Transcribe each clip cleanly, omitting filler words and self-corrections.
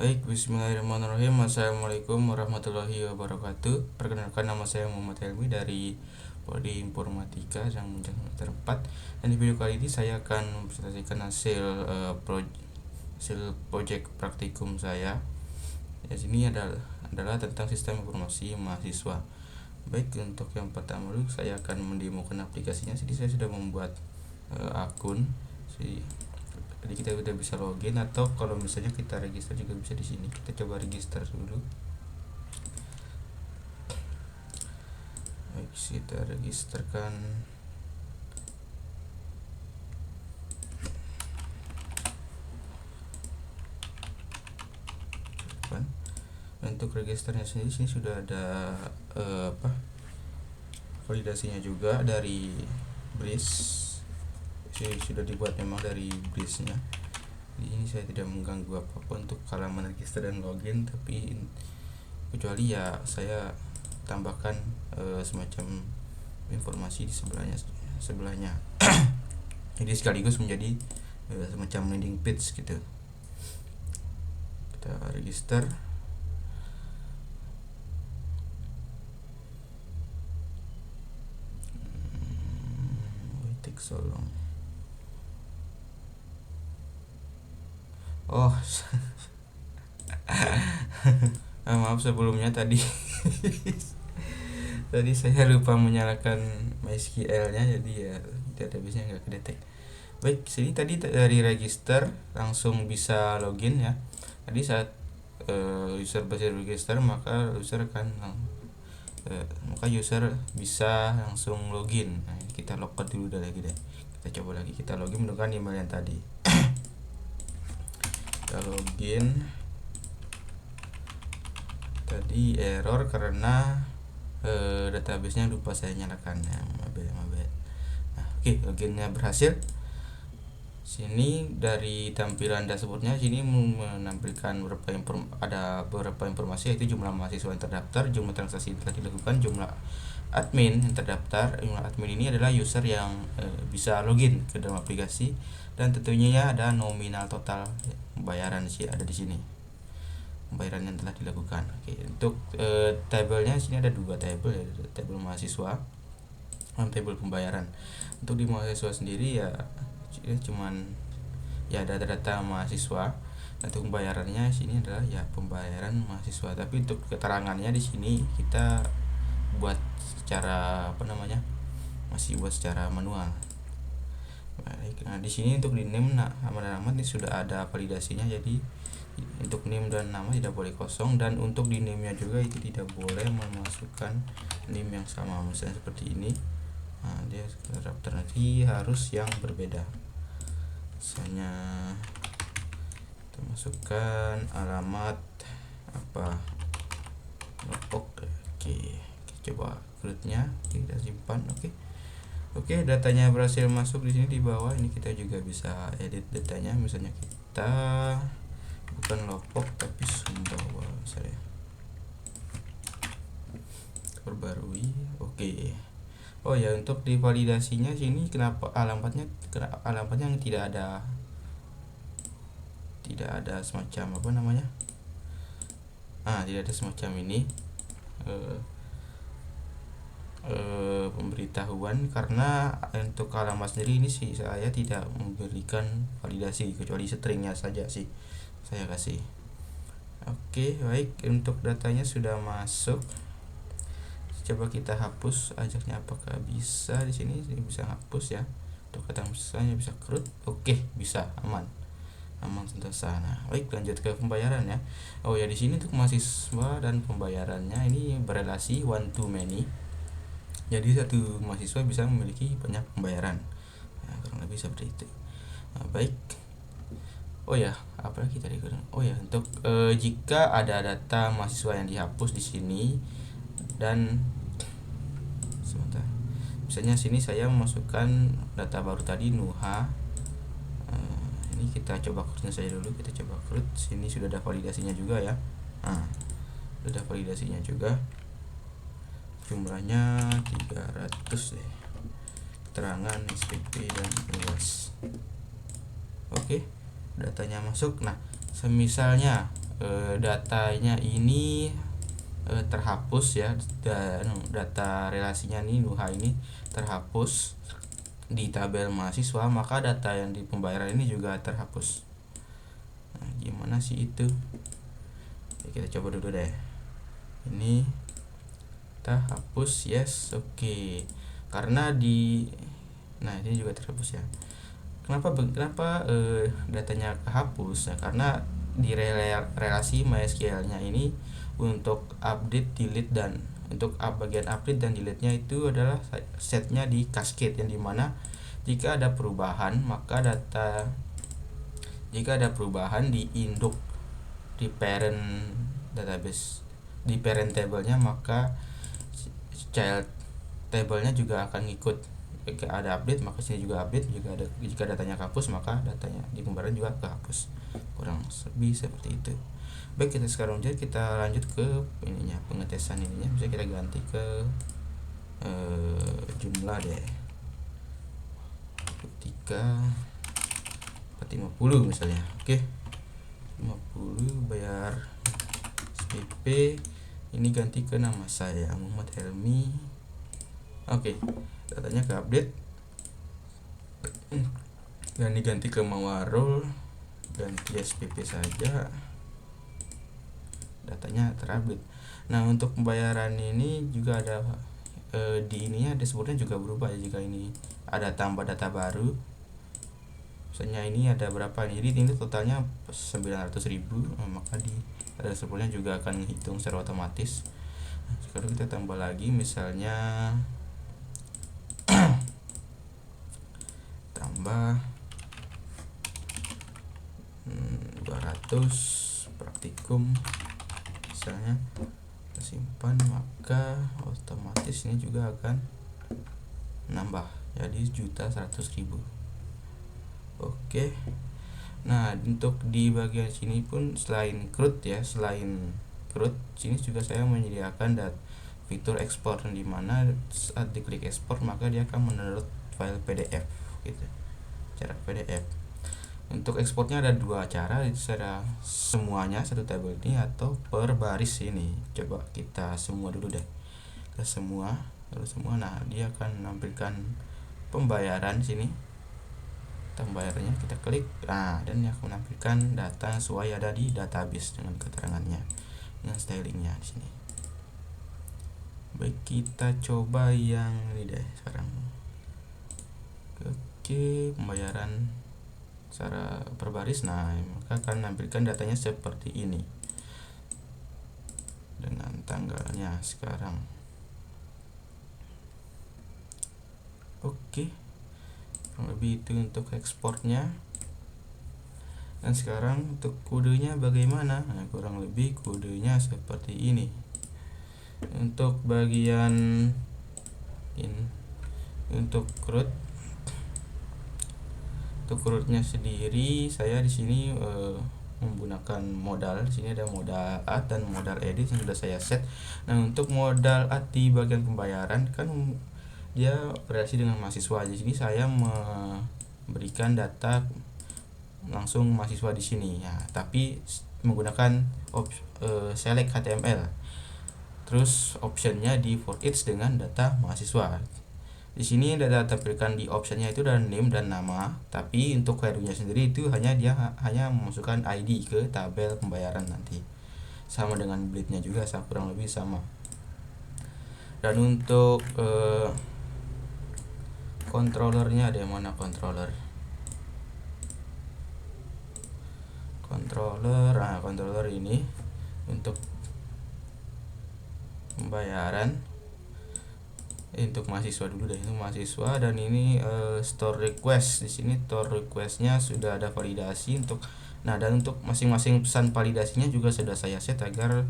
Baik, bismillahirrahmanirrahim. Assalamualaikum warahmatullahi wabarakatuh. Perkenalkan, nama saya Muhammad Helmi dari Prodi Informatika yang semester 4. Dan di video kali ini saya akan mempresentasikan hasil project praktikum saya. Ya, sini adalah tentang sistem informasi mahasiswa. Baik, untuk yang pertama dulu saya akan mendemokan aplikasinya. Jadi saya sudah membuat akun. Jadi kita udah bisa login, atau kalau misalnya kita register juga bisa di sini. Kita coba register dulu. Baik, kita registerkan. Untuk registernya sendiri sini sudah ada validasinya juga dari BRIS. Sudah dibuat memang dari BRIS-nya. Ini saya tidak mengganggu apapun untuk halaman register dan login, tapi kecuali ya saya tambahkan semacam informasi di sebelahnya. Jadi sekaligus menjadi semacam landing page gitu. Kita register. Take so long. Oh, maaf sebelumnya tadi tadi saya lupa menyalakan MySQL-nya, jadi ya database-nya nggak kedetek. Baik, sini tadi dari register langsung bisa login ya. Tadi saat user berhasil register, maka user bisa langsung login. Nah, kita login dulu lagi deh. Kita coba lagi, kita login menggunakan email yang tadi. Kita login. Tadi error karena database-nya lupa saya nyalakan ya. Nah, oke, loginnya berhasil. Sini dari tampilan dashboardnya sini menampilkan beberapa informasi, yaitu jumlah mahasiswa yang terdaftar, jumlah transaksi yang telah dilakukan, jumlah admin yang terdaftar. Jumlah admin ini adalah user yang bisa login ke dalam aplikasi, dan tentunya ya ada nominal total pembayaran sih ada di sini, pembayaran yang telah dilakukan. Oke, untuk tabelnya sini ada dua tabel, ya, tabel mahasiswa dan tabel pembayaran. Untuk di mahasiswa sendiri ya cuman ya ada data mahasiswa. Untuk pembayarannya sini adalah ya pembayaran mahasiswa, tapi untuk keterangannya di sini kita buat secara masih buat secara manual. Baik, nah di sini untuk di name nama ini sudah ada validasinya, jadi untuk name dan nama tidak boleh kosong, dan untuk di name-nya juga itu tidak boleh memasukkan name yang sama, misalnya seperti ini. Nah, dia daftar nanti harus yang berbeda. Misalnya kita masukkan alamat apa, oke, kita coba create-nya, kita simpan. Oke, datanya berhasil masuk di sini di bawah. Ini kita juga bisa edit datanya, misalnya kita bukan Lombok tapi Sumbawa misalnya, perbarui. Oke. Oh ya, untuk di validasinya sini kenapa alamatnya yang tidak ada semacam tidak ada semacam ini pemberitahuan, karena untuk alamat sendiri ini sih saya tidak memberikan validasi, kecuali stringnya saja sih saya kasih. Oke, baik, untuk datanya sudah masuk. Coba kita hapus ajaknya, apakah bisa di sini bisa hapus ya. Untuk kata misalnya bisa create. Oke, bisa, aman sentosa. Nah, baik, lanjut ke pembayaran ya. Oh ya, di sini untuk mahasiswa dan pembayarannya ini berelasi one to many. Jadi satu mahasiswa bisa memiliki banyak pembayaran. Nah, kurang lebih seperti itu. Nah, baik. Oh ya, apalagi tadi oh ya, untuk jika ada data mahasiswa yang dihapus di sini, dan sebentar, misalnya sini saya memasukkan data baru tadi Nuha. Ini kita coba create saja dulu, kita coba create. Sini sudah ada validasinya juga ya. Nah, sudah ada validasinya juga, jumlahnya 300 deh, keterangan SPP dan luas. Oke, datanya masuk. Nah, semisalnya datanya ini terhapus ya, dan data relasinya nih Nuha ini terhapus di tabel mahasiswa, maka data yang di pembayaran ini juga terhapus. Nah, gimana sih itu? Ya, kita coba dulu deh. Ini kita hapus, yes, oke. Karena nah ini juga terhapus ya. Kenapa datanya kehapus? Nah, karena di relasi MySQL-nya ini untuk update, delete, dan untuk bagian update dan delete-nya itu adalah setnya di cascade, yang dimana jika ada perubahan di induk di parent database, di parent table-nya, maka child table-nya juga akan ngikut. Jika ada update maka sini juga update, jika datanya kehapus maka datanya di pembayaran juga kehapus. Kurang lebih seperti itu. Baik, kita lanjut ke pengetesan ininya. Bisa kita ganti ke jumlah deh, 450 misalnya. Oke, 50 bayar SPP. Ini ganti ke nama saya Muhammad Helmi. Oke, datanya ke update dan diganti ke Mawarul, ganti SPP saja, datanya terupdate. Nah, untuk pembayaran ini juga ada di ininya dashboardnya juga berubah ya, jika ini ada tambah data baru. Misalnya ini ada berapa nih, jadi ini totalnya 900.000, maka di dashboardnya juga akan menghitung secara otomatis. Sekarang kita tambah lagi, misalnya tambah 200 praktikum misalnya, simpan, maka otomatis ini juga akan nambah jadi 1.100.000. Oke. Nah, untuk di bagian sini pun selain CRUD sini juga saya menyediakan fitur ekspor, di mana saat diklik ekspor maka dia akan mendownload file PDF gitu, cara PDF. Untuk ekspornya ada dua cara, secara semuanya satu tabel ini atau per baris ini. Coba kita semua dulu deh, ke semua. Nah, dia akan menampilkan pembayaran sini. Pembayarannya kita klik, dan dia akan menampilkan data sesuai ada di database dengan keterangannya, dengan stylingnya di sini. Baik, kita coba yang ini deh sekarang. Oke, pembayaran secara per baris. Nah, maka akan menampilkan datanya seperti ini dengan tanggalnya sekarang. Oke, kurang lebih itu untuk ekspornya. Dan sekarang untuk kodenya bagaimana? Nah, kurang lebih kodenya seperti ini. Untuk bagian untuk CRUD-nya sendiri, saya di sini menggunakan modal. Di sini ada modal add dan modal edit yang sudah saya set. Nah, untuk modal add di bagian pembayaran kan dia berrelasi dengan mahasiswa. Di sini saya memberikan data langsung mahasiswa di sini ya, tapi menggunakan select HTML. Terus optionnya di for each dengan data mahasiswa. Di sini data tampilkan di optionnya itu dan name dan nama, tapi untuk value-nya sendiri itu dia hanya memasukkan ID ke tabel pembayaran nanti. Sama dengan bleed-nya juga kurang lebih sama. Dan untuk controllernya ada yang mana? Controller ini untuk pembayaran untuk mahasiswa dulu deh, itu mahasiswa. Dan ini store request. Di sini store requestnya sudah ada validasi untuk. Nah, dan untuk masing-masing pesan validasinya juga sudah saya set agar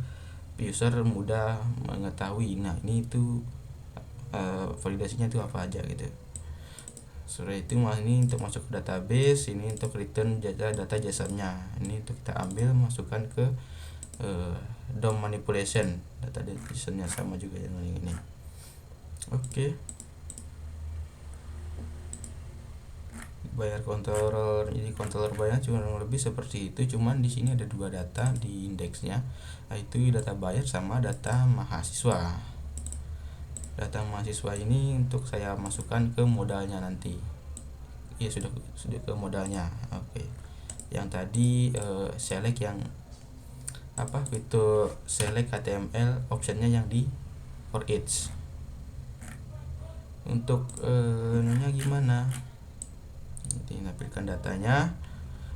user mudah mengetahui. Nah, ini itu validasinya itu apa aja gitu. Setelah itu ini untuk masuk ke database, ini untuk return data JSON-nya. Ini untuk kita ambil, masukkan ke DOM manipulation, data JSON-nya sama juga dengan ini. Oke. bayar controller. Jadi controller bayar cuma lebih seperti itu, cuman di sini ada dua data di indeksnya, yaitu data bayar sama data mahasiswa. Data mahasiswa ini untuk saya masukkan ke modalnya nanti. Ya sudah ke modalnya. Oke. Yang tadi select yang fitur select HTML optionnya yang di for each. Untuk gimana? Nanti tampilkan datanya,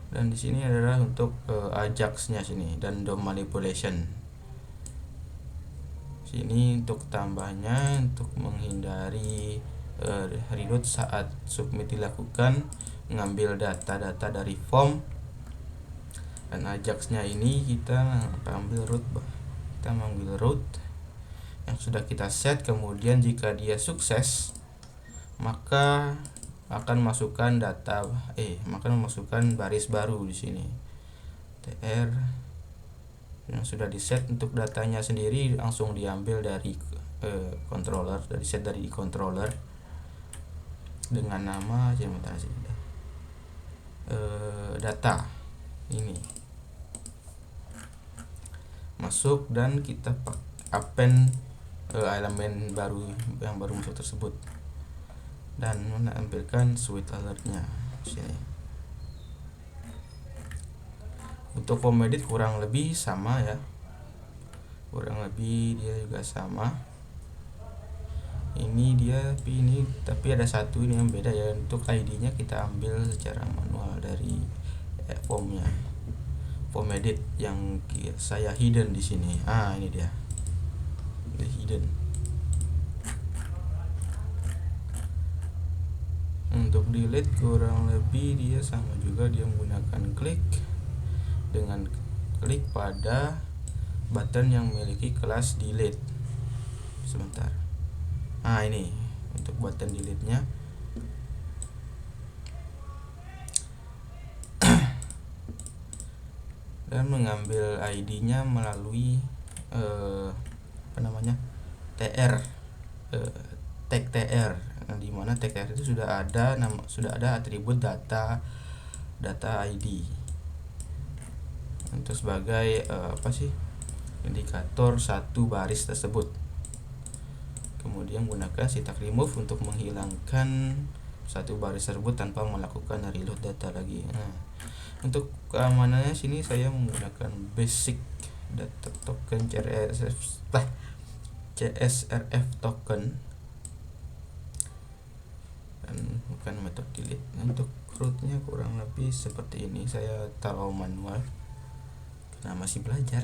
dan di sini adalah untuk Ajax-nya sini dan DOM manipulation. Sini untuk tambahnya, untuk menghindari reload saat submit dilakukan, mengambil data-data dari form. Dan Ajax-nya ini kita ambil root, yang sudah kita set. Kemudian jika dia sukses, maka akan masukkan masukkan baris baru di sini, tr yang sudah di set. Untuk datanya sendiri langsung diambil dari controller, dari controller dengan nama data ini masuk, dan kita append elemen baru yang baru masuk tersebut, dan menampilkan switch alertnya sini. Untuk form edit kurang lebih sama ya, dia juga sama. Ini tapi ada satu ini yang beda ya. Untuk ID-nya kita ambil secara manual dari formnya, form edit yang saya hidden di sini. Ini dia, the hidden. Untuk delete kurang lebih dia sama juga, dia menggunakan klik pada button yang memiliki kelas delete. Sebentar. Ini untuk button delete-nya. Dan mengambil ID-nya melalui tag tr, di mana tag tr itu sudah ada atribut data ID untuk sebagai indikator satu baris tersebut. Kemudian gunakan syntax remove untuk menghilangkan satu baris tersebut tanpa melakukan reload data lagi. Untuk keamanannya sini saya menggunakan basic data token CSRF token, dan bukan metode delete. Untuk rootnya kurang lebih seperti ini, saya taruh manual karena masih belajar.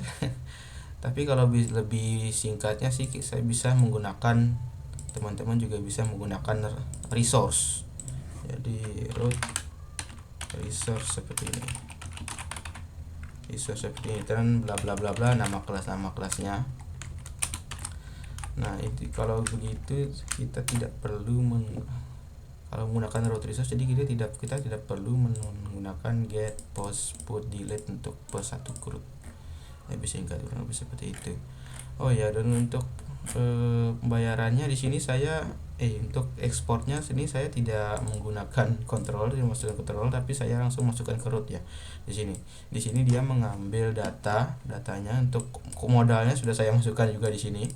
Tapi kalau lebih singkatnya sih, saya bisa menggunakan, teman-teman juga bisa menggunakan resource. Jadi root resource seperti ini, dan bla bla bla bla, nama kelasnya. Itu kalau begitu kita tidak perlu kalau menggunakan root resource, jadi kita tidak perlu menggunakan get, post, put, delete untuk per satu root. Bisa singkat kurang lebih seperti itu. Dan untuk pembayarannya di sini saya untuk ekspornya sini saya tidak menggunakan controller, tapi saya langsung masukkan ke root ya. Di sini dia mengambil datanya. Untuk modalnya sudah saya masukkan juga di sini,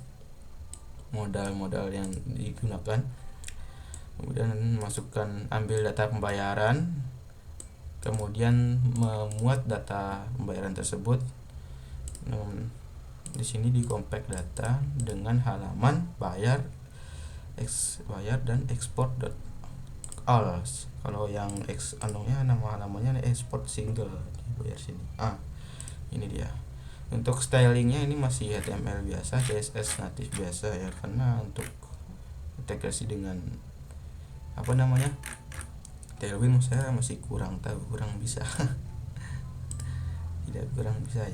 modal yang digunakan. Kemudian ambil data pembayaran, kemudian memuat data pembayaran tersebut. Di sini di compact data dengan halaman bayar dan export all. Kalau yang nama halamannya export single bayar sini. Ini dia. Untuk stylingnya ini masih HTML biasa, CSS natif biasa ya, karena untuk integrasi dengan Tailwind saya masih kurang bisa. kurang bisa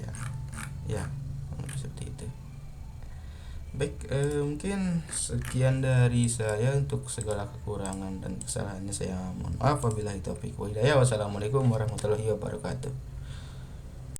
ya seperti itu. Baik, mungkin sekian dari saya. Untuk segala kekurangan dan kesalahannya saya mohon maaf. Wabillahi taufiq wa hidayah. Wassalamualaikum warahmatullahi wabarakatuh.